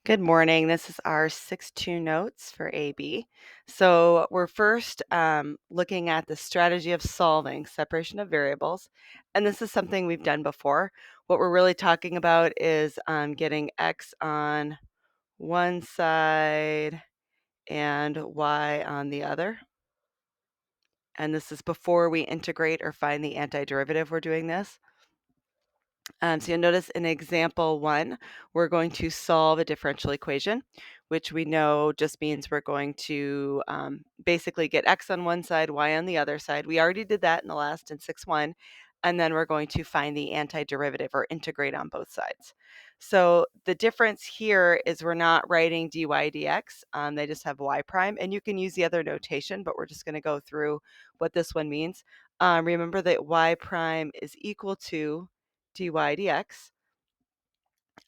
Good morning. This is our 6-2 notes for AB. So we're first looking at the strategy of solving separation of variables. And this is something we've done before. What we're really talking about is getting x on one side and y on the other. And this is before we integrate or find the antiderivative. We're doing this. So you'll notice in example 1, we're going to solve a differential equation, which we know just means we're going to basically get x on one side, y on the other side. We already did that in the last in 6-1, and then we're going to find the antiderivative or integrate on both sides. So the difference here is we're not writing dy dx, they just have y prime, and you can use the other notation, but we're just going to go through what this one means. Remember that y prime is equal to dy dx,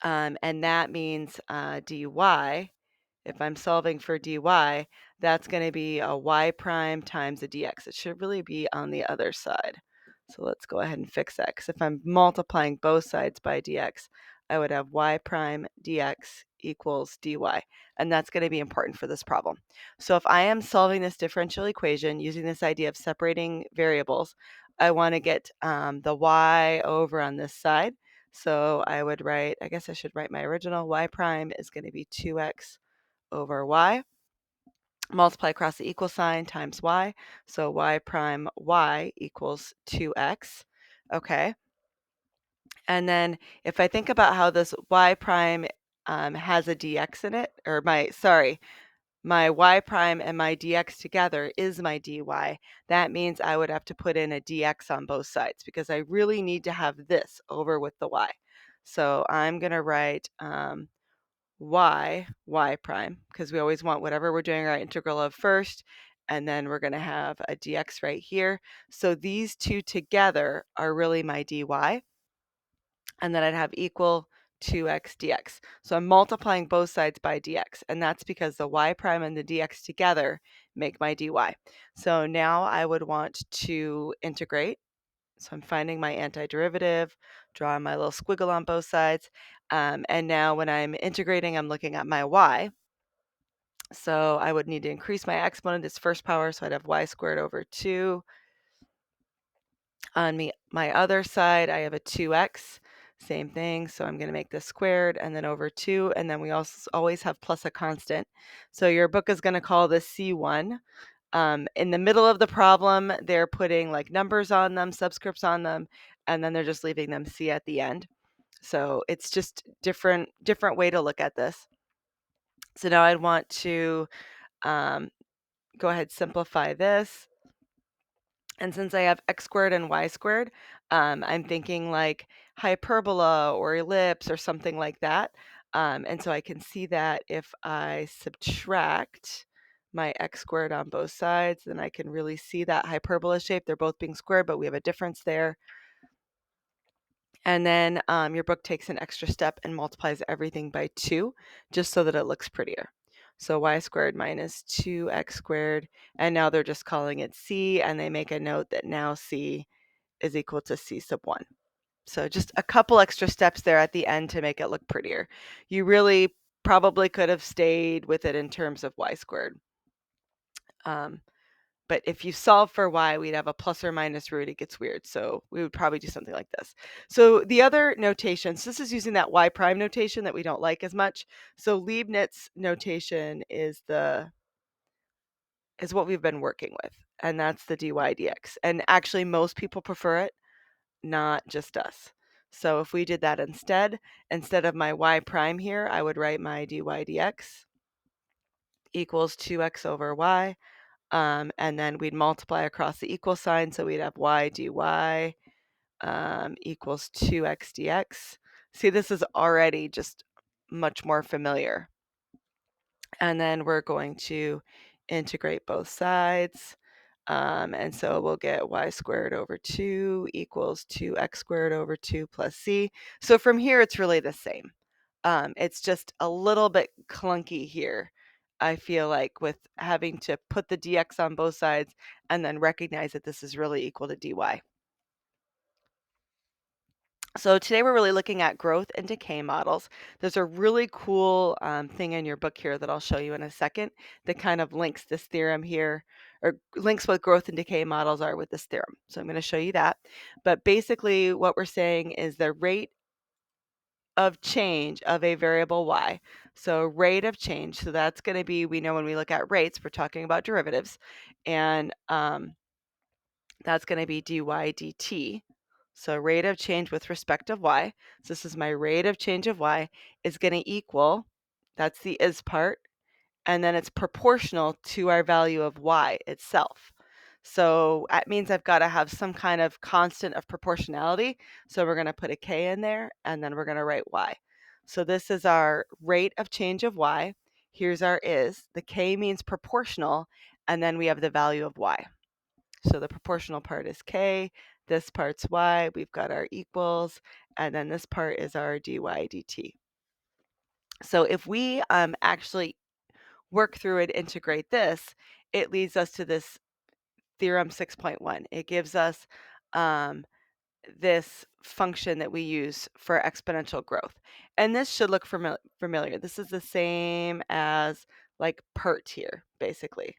and that means dy. If I'm solving for dy, that's going to be a y prime times a dx. It should really be on the other side. So let's go ahead and fix that, because if I'm multiplying both sides by dx, I would have y prime dx equals dy, and that's going to be important for this problem. So if I am solving this differential equation using this idea of separating variables, I want to get the y over on this side. So I would write, I guess I should write my original. Y prime is going to be 2x over y. Multiply across the equal sign times y. So y prime y equals 2x. Okay. And then if I think about how this y prime has a dx in it, or my y prime and my dx together is my dy. That means I would have to put in a dx on both sides, because I really need to have this over with the y. So I'm going to write y prime, because we always want whatever we're doing our integral of first, and then we're going to have a dx right here. So these two together are really my dy, and then I'd have equal 2x dx. So I'm multiplying both sides by dx, and that's because the y prime and the dx together make my dy. So now I would want to integrate. So I'm finding my antiderivative, drawing my little squiggle on both sides. And now when I'm integrating, I'm looking at my y. So I would need to increase my exponent its first power, so I'd have y squared over 2. On my other side, I have a 2x, same thing, so I'm going to make this squared and then over 2, and then we also always have plus a constant. So your book is going to call this C1. In the middle of the problem, they're putting like numbers on them, subscripts on them, and then they're just leaving them C at the end. So it's just different way to look at this. So now I'd want to go ahead, simplify this. And since I have x squared and y squared, I'm thinking like hyperbola or ellipse or something like that. And so I can see that if I subtract my x squared on both sides, then I can really see that hyperbola shape. They're both being squared, but we have a difference there. And then your book takes an extra step and multiplies everything by 2, just so that it looks prettier. So y squared minus 2x squared, and now they're just calling it c, and they make a note that now c is equal to c sub 1. So just a couple extra steps there at the end to make it look prettier. You really probably could have stayed with it in terms of y squared. But if you solve for y, we'd have a plus or minus root. It gets weird. So we would probably do something like this. So the other notations, this is using that y prime notation that we don't like as much. So Leibniz notation is what we've been working with, and that's the dy dx. And actually most people prefer it, not just us. So if we did that instead of my y prime here, I would write my dy dx equals 2x over y. And then we'd multiply across the equal sign, so we'd have y dy equals 2x dx. See, this is already just much more familiar. And then we're going to integrate both sides. And so we'll get y squared over 2 equals 2x squared over 2 plus c. So from here, it's really the same. It's just a little bit clunky here, I feel like, with having to put the dx on both sides and then recognize that this is really equal to dy. So today we're really looking at growth and decay models. There's a really cool thing in your book here that I'll show you in a second that kind of links this theorem here, or links what growth and decay models are with this theorem. So I'm going to show you that. But basically what we're saying is the rate of change of a variable y. So rate of change, so that's going to be, we know when we look at rates, we're talking about derivatives, and that's going to be dy dt. So rate of change with respect of y. So this is my rate of change of y is going to equal, that's the is part, and then it's proportional to our value of y itself. So that means I've got to have some kind of constant of proportionality. So we're going to put a k in there, and then we're going to write y. So this is our rate of change of y. Here's our is. The k means proportional, and then we have the value of y. So the proportional part is k, this part's y, we've got our equals, and then this part is our dy dt. So if we actually work through and integrate this, it leads us to this theorem 6.1. It gives us this function that we use for exponential growth. And this should look familiar. This is the same as like PERT here, basically.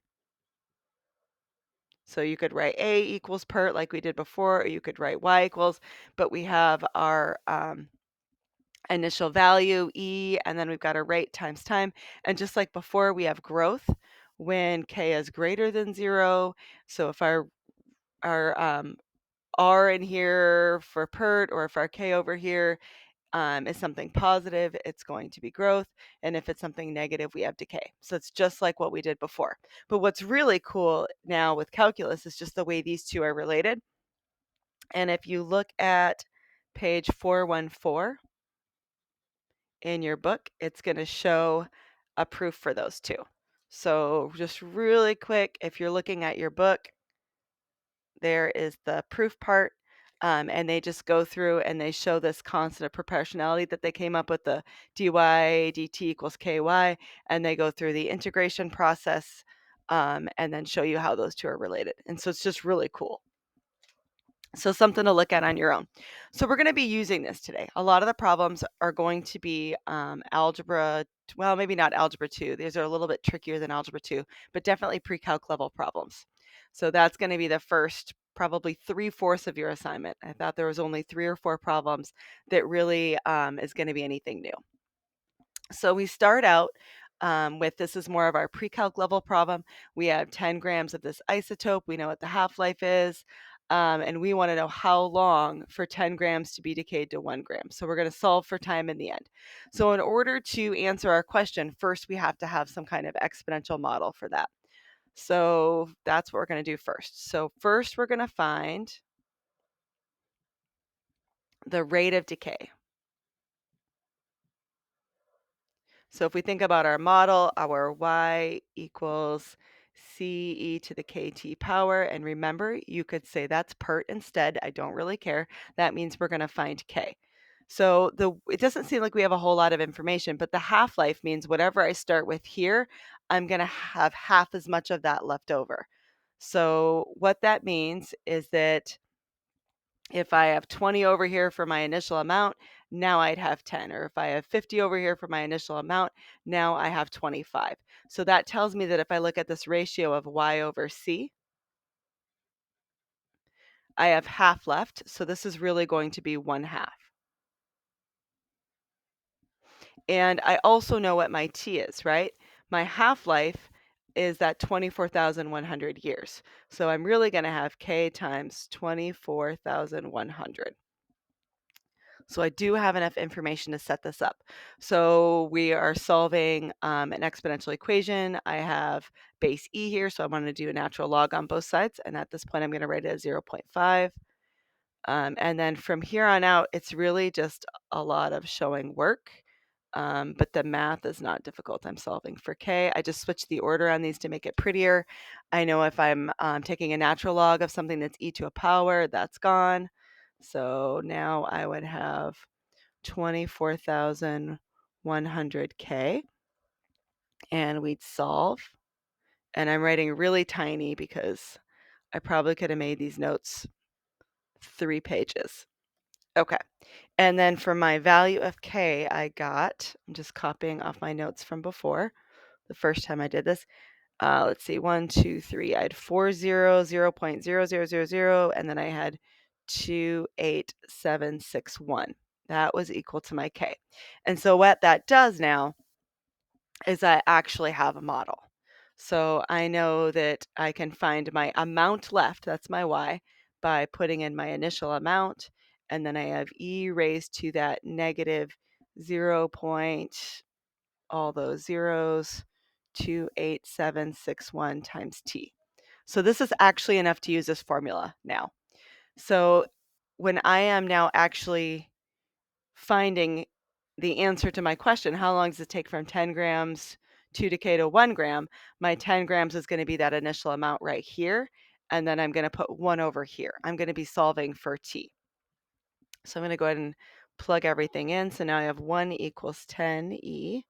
So you could write a equals PERT like we did before, or you could write y equals, but we have our initial value, e, and then we've got a rate times time. And just like before, we have growth when k is greater than 0. So if our r in here for PERT, or if our k over here is something positive, it's going to be growth. And if it's something negative, we have decay. So it's just like what we did before. But what's really cool now with calculus is just the way these two are related. And if you look at page 414 in your book, it's going to show a proof for those two. So just really quick, if you're looking at your book, there is the proof part. And they just go through and they show this constant of proportionality that they came up with, the dy dt equals ky, and they go through the integration process and then show you how those two are related. And so it's just really cool. So something to look at on your own. So we're going to be using this today. A lot of the problems are going to be algebra, well, maybe not algebra 2. These are a little bit trickier than algebra 2, but definitely pre-calc level problems. So that's going to be the first probably 3/4 of your assignment. I thought there was only 3 or 4 problems that really is going to be anything new. So we start out with, this is more of our pre-calc level problem. We have 10 grams of this isotope. We know what the half-life is. And we want to know how long for 10 grams to be decayed to 1 gram. So we're going to solve for time in the end. So in order to answer our question, first we have to have some kind of exponential model for that. So that's what we're going to do first. So first we're going to find the rate of decay. So if we think about our model, our y equals ce to the kt power, and remember, you could say that's PERT instead. I don't really care. That means we're going to find k. So it doesn't seem like we have a whole lot of information, but the half-life means whatever I start with here, I'm going to have half as much of that left over. So what that means is that if I have 20 over here for my initial amount, now I'd have 10. Or if I have 50 over here for my initial amount, now I have 25. So that tells me that if I look at this ratio of y over c, I have half left. So this is really going to be 1/2. And I also know what my t is, right? My half-life is that 24,100 years. So I'm really going to have k times 24,100. So I do have enough information to set this up. So we are solving an exponential equation. I have base e here, so I'm going to do a natural log on both sides. And at this point, I'm going to write it as 0.5. And then from here on out, it's really just a lot of showing work. But the math is not difficult. I'm solving for k. I just switched the order on these to make it prettier. I know if I'm taking a natural log of something that's e to a power, that's gone. So now I would have 24,100k, and we'd solve. And I'm writing really tiny because I probably could have made these notes 3 pages. Okay. And then for my value of k, I'm just copying off my notes from before, the first time I did this. Let's see, 1, 2, 3. I had 4 0, 0.0000, and then I had 28761. That was equal to my k. And so what that does now is I actually have a model. So I know that I can find my amount left, that's my y, by putting in my initial amount, and then I have e raised to that negative 0 point, all those zeros, 28761 times t. So this is actually enough to use this formula now. So when I am now actually finding the answer to my question, how long does it take from 10 grams to decay to 1 gram? My 10 grams is going to be that initial amount right here. And then I'm going to put 1 over here. I'm going to be solving for t. So I'm going to go ahead and plug everything in. So now I have 1 equals 10e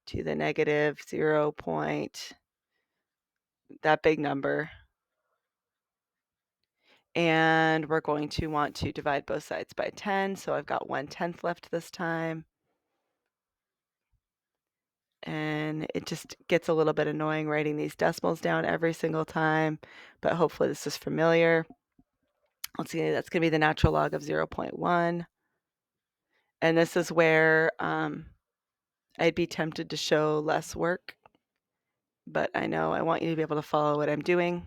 to the negative 0 point, that big number. And we're going to want to divide both sides by 10. So I've got 1/10 left this time. And it just gets a little bit annoying writing these decimals down every single time, but hopefully this is familiar. Let's see, that's going to be the natural log of 0.1. And this is where I'd be tempted to show less work, but I know I want you to be able to follow what I'm doing.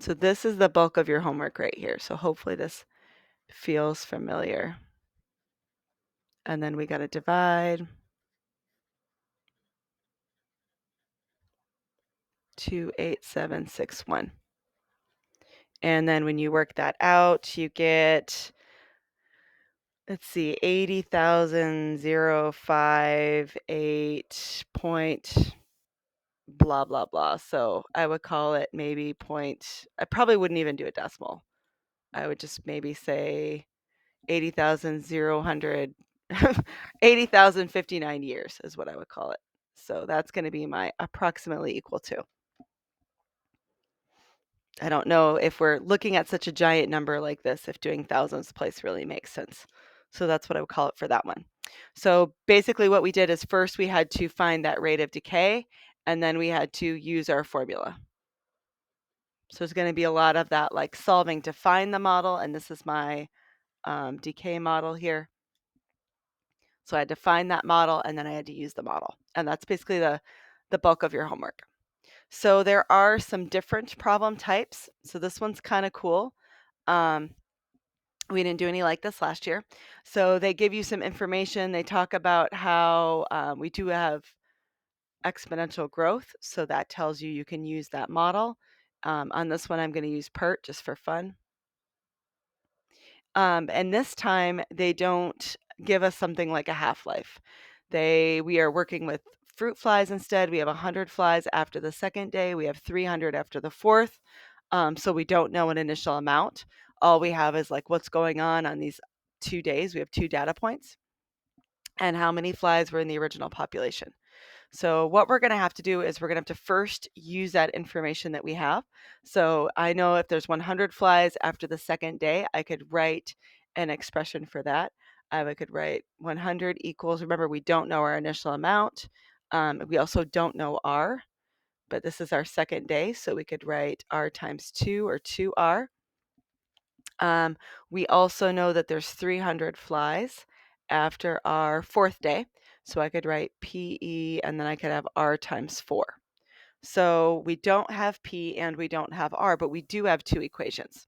So this is the bulk of your homework right here. So hopefully this feels familiar. And then we got to divide. 28761. And then when you work that out, you get, let's see, 80,058 point blah, blah, blah. So I would call it maybe point, I probably wouldn't even do a decimal. I would just maybe say 80,000 80,059 years is what I would call it. So that's going to be my approximately equal to. I don't know if we're looking at such a giant number like this, if doing thousands place really makes sense. So that's what I would call it for that one. So basically what we did is first we had to find that rate of decay, and then we had to use our formula. So it's going to be a lot of that like solving to find the model, and this is my decay model here. So I had to find that model, and then I had to use the model. And that's basically the bulk of your homework. So there are some different problem types. So this one's kind of cool. We didn't do any like this last year. So they give you some information. They talk about how we do have exponential growth. So that tells you you can use that model. On this one, I'm going to use PERT just for fun. And this time, they don't give us something like a half-life. We are working with fruit flies instead. We have 100 flies after the second day. We have 300 after the fourth. So we don't know an initial amount. All we have is like what's going on these 2 days. We have 2 data points and how many flies were in the original population. So what we're going to have to do is we're going to have to first use that information that we have. So I know if there's 100 flies after the second day, I could write an expression for that. I could write 100 equals, remember we don't know our initial amount. We also don't know R, but this is our second day. So we could write R times 2 or 2R. We also know that there's 300 flies after our fourth day. So I could write PE and then I could have R times 4. So we don't have P and we don't have R, but we do have 2 equations.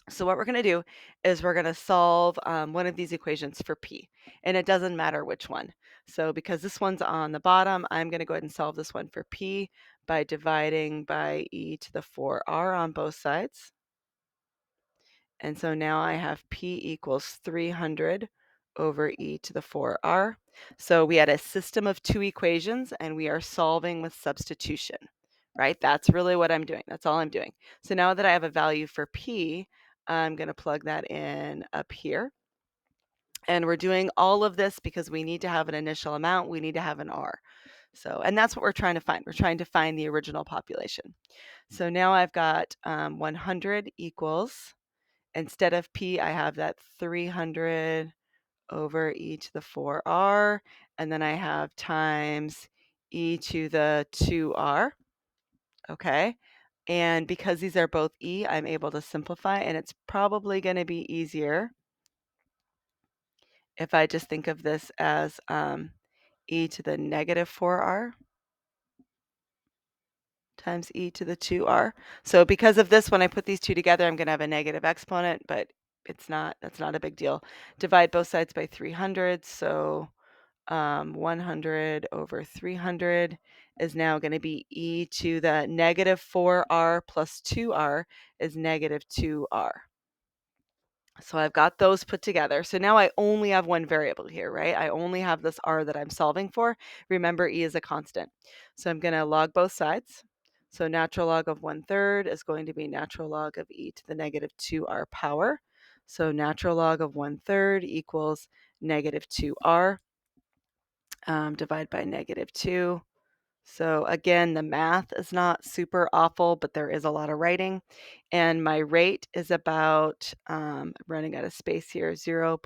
So what we're going to do is we're going to solve one of these equations for P, and it doesn't matter which one. So because this one's on the bottom, I'm going to go ahead and solve this one for P by dividing by e to the 4R on both sides. And so now I have P equals 300 over e to the 4R. So we had a system of 2 equations, and we are solving with substitution, right? That's really what I'm doing. That's all I'm doing. So now that I have a value for P, I'm going to plug that in up here. And we're doing all of this because we need to have an initial amount. We need to have an R. So, and that's what we're trying to find. We're trying to find the original population. So now I've got 100 equals instead of P, I have that 300 over e to the 4r, and then I have times e to the 2r, okay? And because these are both e, I'm able to simplify, and it's probably going to be easier if I just think of this as e to the negative 4r times e to the 2r. So because of this, when I put these two together, I'm going to have a negative exponent, but that's not a big deal. Divide both sides by 300, so 100 over 300 is now going to be e to the negative 4r plus 2r is negative 2r. So I've got those put together. So now I only have one variable here, right? I only have this r that I'm solving for. Remember, e is a constant. So I'm going to log both sides. So natural log of 1/3 is going to be natural log of e to the negative 2r power. So natural log of 1/3 equals negative 2r. Divide by negative 2. So again, the math is not super awful, but there is a lot of writing. And my rate is about, running out of space here, 0.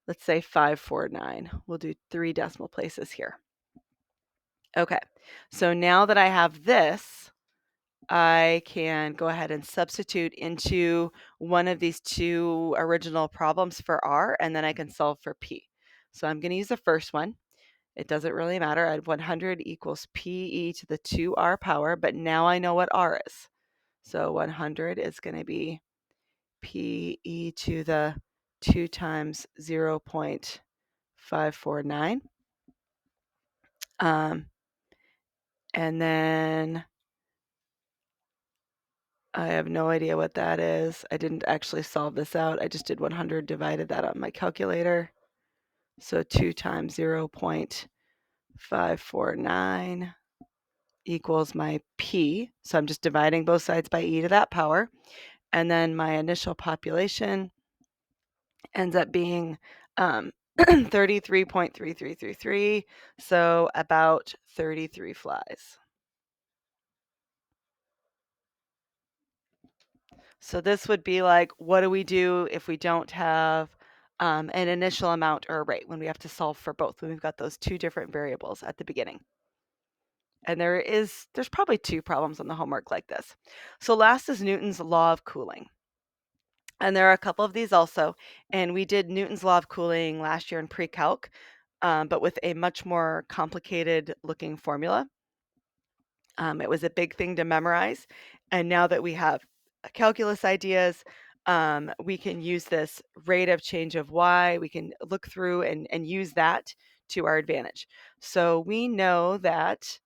Let's say 549. We'll do 3 decimal places here. Okay, so now that I have this, I can go ahead and substitute into one of these two original problems for r, and then I can solve for p. So I'm going to use the first one. It doesn't really matter. I had 100 equals PE to the 2R power, but now I know what R is. So 100 is going to be PE to the 2 times 0.549. And then I have no idea what that is. I didn't actually solve this out. I just did 100, divided that on my calculator. So 2 times 0.549 equals my P. So I'm just dividing both sides by e to that power. And then my initial population ends up being 33.3333, so about 33 flies. So this would be like, what do we do if we don't have an initial amount or a rate, when we have to solve for both, when we've got those two different variables at the beginning? And there's probably 2 problems on the homework like this. So last is Newton's law of cooling. And there are a couple of these also. And we did Newton's law of cooling last year in pre-calc, but with a much more complicated looking formula. It was a big thing to memorize. And now that we have calculus ideas, we can use this rate of change of y. We can look through and use that to our advantage. So we know that,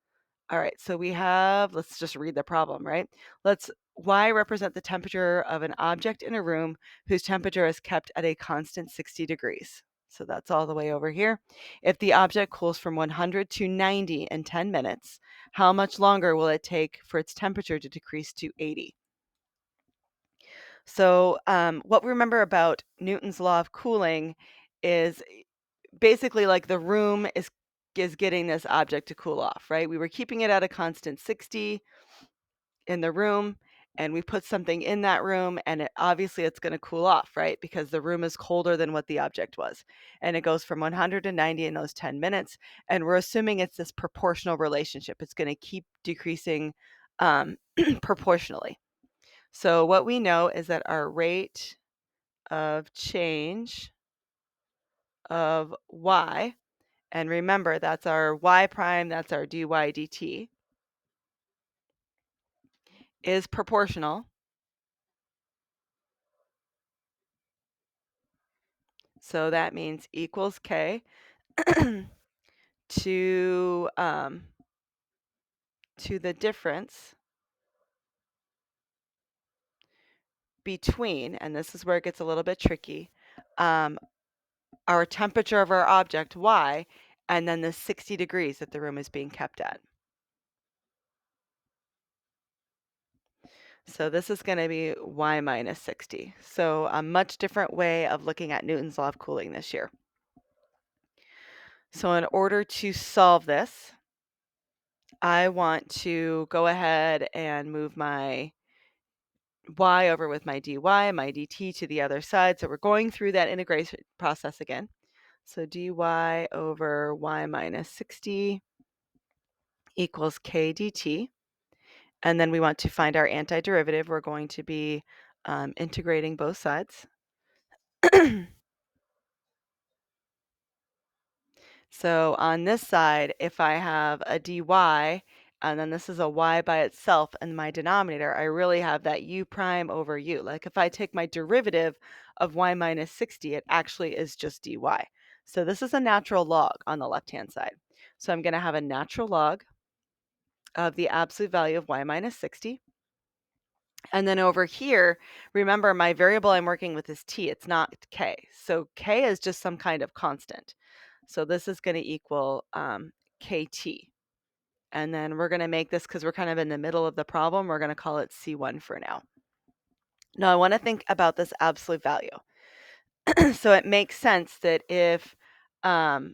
all right, so we have, let's just read the problem, right? Y represent the temperature of an object in a room whose temperature is kept at a constant 60 degrees. So that's all the way over here. If the object cools from 100 to 90 in 10 minutes, how much longer will it take for its temperature to decrease to 80? So what we remember about Newton's law of cooling is basically like the room is getting this object to cool off, right? We were keeping it at a constant 60 in the room, and we put something in that room, and obviously it's going to cool off, right? Because the room is colder than what the object was. And it goes from 100 to 90 in those 10 minutes. And we're assuming it's this proportional relationship. It's going to keep decreasing proportionally. So what we know is that our rate of change of y, and remember, that's our y prime, that's our dy dt, is proportional. So that means equals k to the difference between, and this is where it gets a little bit tricky, our temperature of our object, y, and then the 60 degrees that the room is being kept at. So this is going to be y minus 60. So a much different way of looking at Newton's law of cooling this year. So in order to solve this, I want to go ahead and move my y over with my dy, my dt to the other side. So we're going through that integration process again. So dy over y minus 60 equals k dt. And then we want to find our antiderivative. We're going to be integrating both sides. So on this side, if I have a dy, and then this is a y by itself in my denominator, I really have that u prime over u. Like if I take my derivative of y minus 60, it actually is just dy. So this is a natural log on the left-hand side. So I'm going to have a natural log of the absolute value of y minus 60. And then over here, remember my variable I'm working with is t, it's not k. So k is just some kind of constant. So this is going to equal kt. And then we're going to make this, because we're kind of in the middle of the problem, we're going to call it C1 for now. Now I want to think about this absolute value. So it makes sense that if we're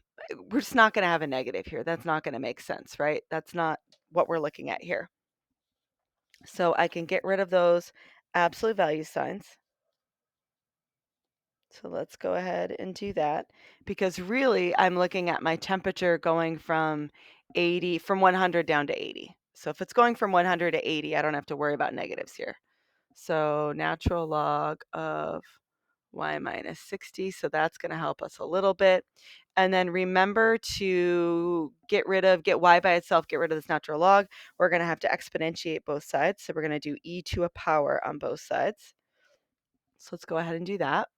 just not going to have a negative here. That's not going to make sense, right? That's not what we're looking at here. So I can get rid of those absolute value signs. So let's go ahead and do that, because really I'm looking at my temperature going from 100 down to 80. So if it's going from 100 to 80, I don't have to worry about negatives here. So natural log of y minus 60. So that's going to help us a little bit. And then remember to get y by itself, get rid of this natural log. We're going to have to exponentiate both sides. So we're going to do e to a power on both sides. So let's go ahead and do that.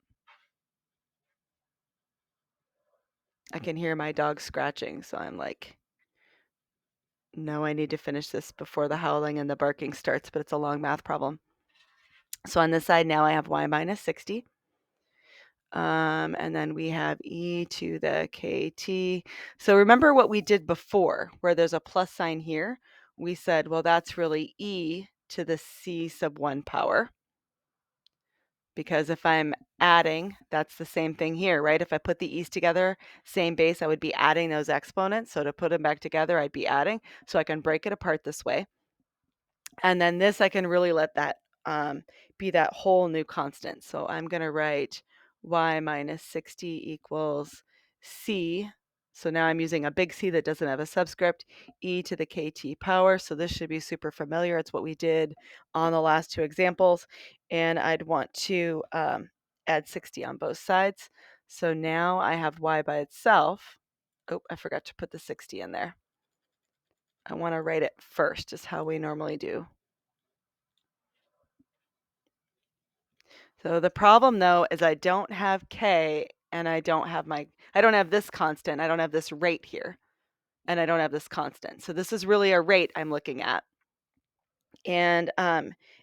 I can hear my dog scratching, so I'm like, no, I need to finish this before the howling and the barking starts, but it's a long math problem. So on this side now I have y minus 60. And then we have e to the kt. So remember what we did before, where there's a plus sign here. We said, well, that's really e to the c sub 1 power. Because if I'm adding, that's the same thing here, right? If I put the e's together, same base, I would be adding those exponents. So to put them back together, I'd be adding. So I can break it apart this way. And then this, I can really let that be that whole new constant. So I'm going to write y minus 60 equals c. So now I'm using a big C that doesn't have a subscript, e to the kt power. So this should be super familiar. It's what we did on the last two examples. And I'd want to add 60 on both sides. So now I have y by itself. Oh, I forgot to put the 60 in there. I want to write it first, is how we normally do. So the problem though is I don't have k, and I don't have this constant, I don't have this rate here, and I don't have this constant. So this is really a rate I'm looking at. And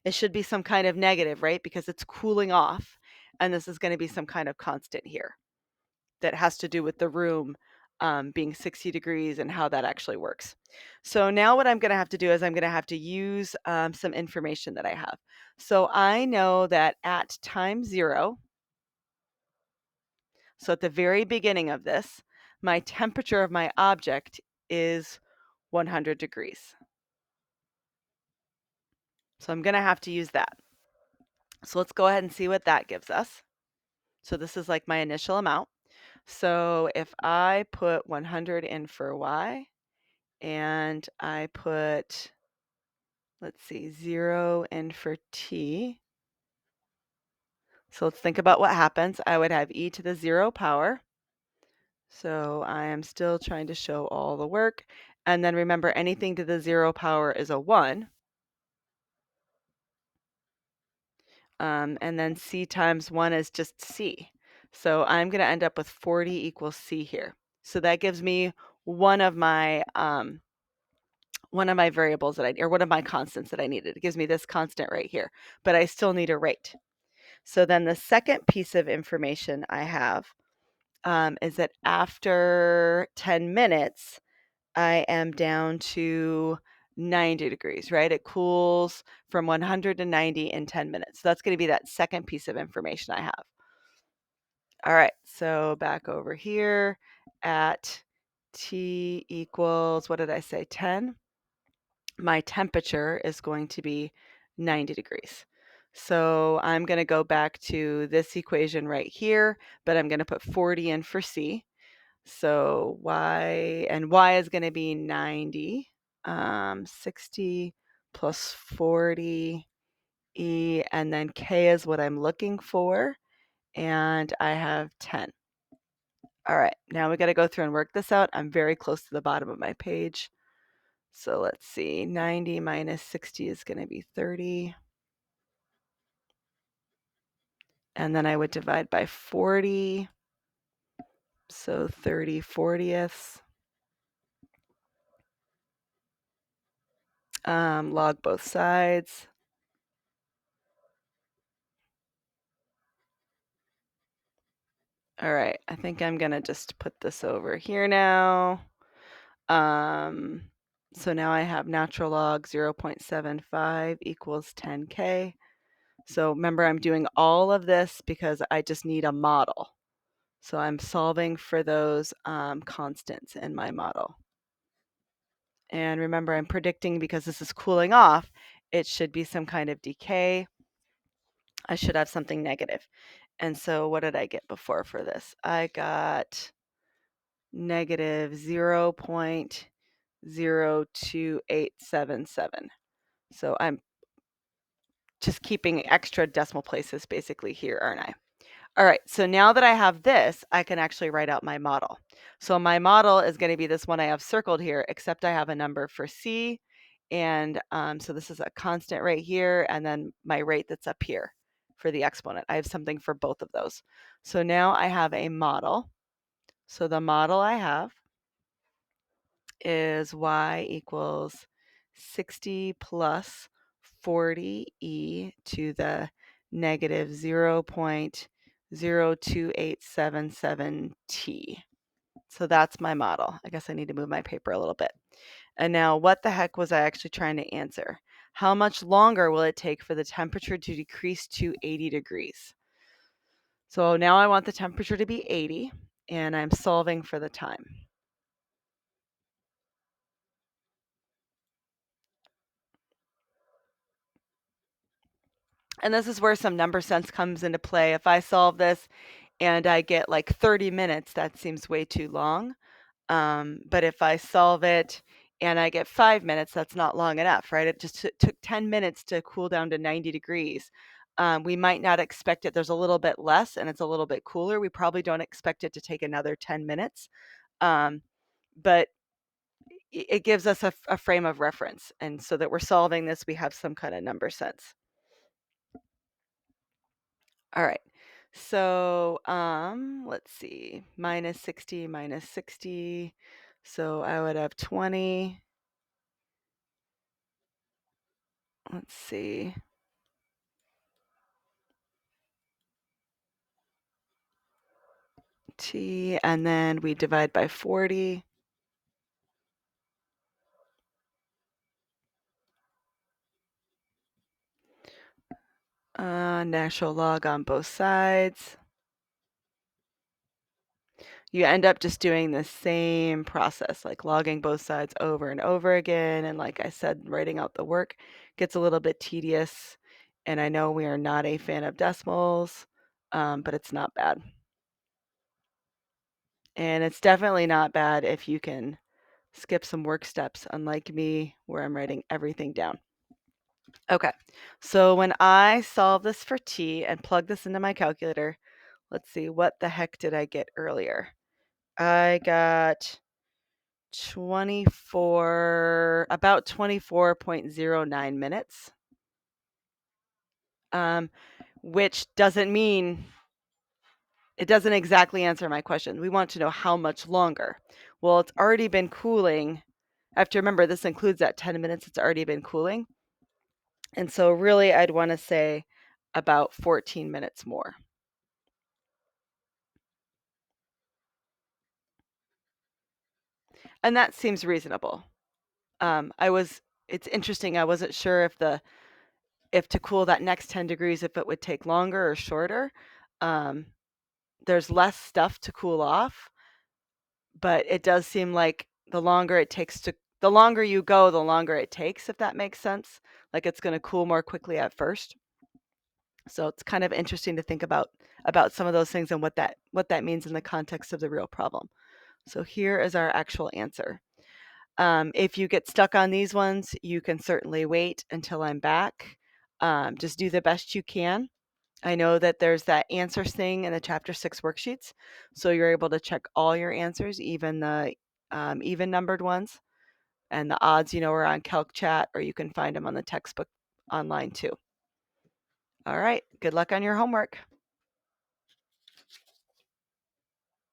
it should be some kind of negative, right? Because it's cooling off, and this is going to be some kind of constant here that has to do with the room being 60 degrees and how that actually works. So now what I'm going to have to do is I'm going to have to use some information that I have. So I know that at time 0, so at the very beginning of this, my temperature of my object is 100 degrees. So I'm going to have to use that. So let's go ahead and see what that gives us. So this is like my initial amount. So if I put 100 in for y, and I put, let's see, 0 in for t. So let's think about what happens. I would have e to the 0 power. So I am still trying to show all the work. And then remember, anything to the 0 power is a 1. And then c times 1 is just c. So I'm going to end up with 40 equals c here. So that gives me one of my variables or one of my constants that I needed. It gives me this constant right here, but I still need a rate. So then the second piece of information I have is that after 10 minutes, I am down to 90 degrees, right? It cools from 100 to 90 in 10 minutes. So that's going to be that second piece of information I have. All right, so back over here at T equals, what did I say, 10? My temperature is going to be 90 degrees. So I'm going to go back to this equation right here, but I'm going to put 40 in for C. So y is going to be 90, 60 plus 40 E, and then K is what I'm looking for, and I have 10. All right, now we got to go through and work this out. I'm very close to the bottom of my page. So let's see, 90 minus 60 is going to be 30. And then I would divide by 40. So 30 40ths. Log both sides. All right, I think I'm going to just put this over here now. So now I have natural log 0.75 equals 10K. So remember, I'm doing all of this because I just need a model. So I'm solving for those constants in my model. And remember, I'm predicting because this is cooling off, it should be some kind of decay. I should have something negative. And so what did I get before for this? I got negative 0.02877. So I'm just keeping extra decimal places basically here, aren't I? All right, so now that I have this, I can actually write out my model. So my model is going to be this one I have circled here, except I have a number for C. And so this is a constant right here, and then my rate that's up here for the exponent. I have something for both of those. So now I have a model. So the model I have is y equals 60 plus 40e to the negative 0.02877t. So that's my model. I guess I need to move my paper a little bit. And now what the heck was I actually trying to answer? How much longer will it take for the temperature to decrease to 80 degrees? So now I want the temperature to be 80, and I'm solving for the time. And this is where some number sense comes into play. If I solve this and I get like 30 minutes, that seems way too long. But if I solve it and I get 5 minutes, that's not long enough, right? It just took 10 minutes to cool down to 90 degrees. We might not expect it. There's a little bit less and it's a little bit cooler. We probably don't expect it to take another 10 minutes. But it gives us a frame of reference. And so that we're solving this, we have some kind of number sense. All right. So let's see. Minus 60 minus 60. So I would have 20. Let's see. T, and then we divide by 40. Natural log on both sides. You end up just doing the same process, like logging both sides over and over again. And like I said, writing out the work gets a little bit tedious. And I know we are not a fan of decimals, but it's not bad. And it's definitely not bad if you can skip some work steps, unlike me, where I'm writing everything down. Okay, so when I solve this for t and plug this into my calculator, let's see, what the heck did I get earlier? I got about 24.09 minutes, which doesn't mean, it doesn't exactly answer my question. We want to know how much longer. Well, it's already been cooling. I have to remember this includes that 10 minutes it's already been cooling. And so really I'd want to say about 14 minutes more. And that seems reasonable. It's interesting. I wasn't sure if to cool that next 10 degrees, if it would take longer or shorter. There's less stuff to cool off, but it does seem like the longer you go, the longer it takes, if that makes sense. Like it's going to cool more quickly at first. So it's kind of interesting to think about some of those things and what that means in the context of the real problem. So here is our actual answer. If you get stuck on these ones, you can certainly wait until I'm back. Just do the best you can. I know that there's that answers thing in the chapter 6 worksheets, so you're able to check all your answers, even the even numbered ones, and the odds, are on Calc Chat, or you can find them on the textbook online too. All right, good luck on your homework.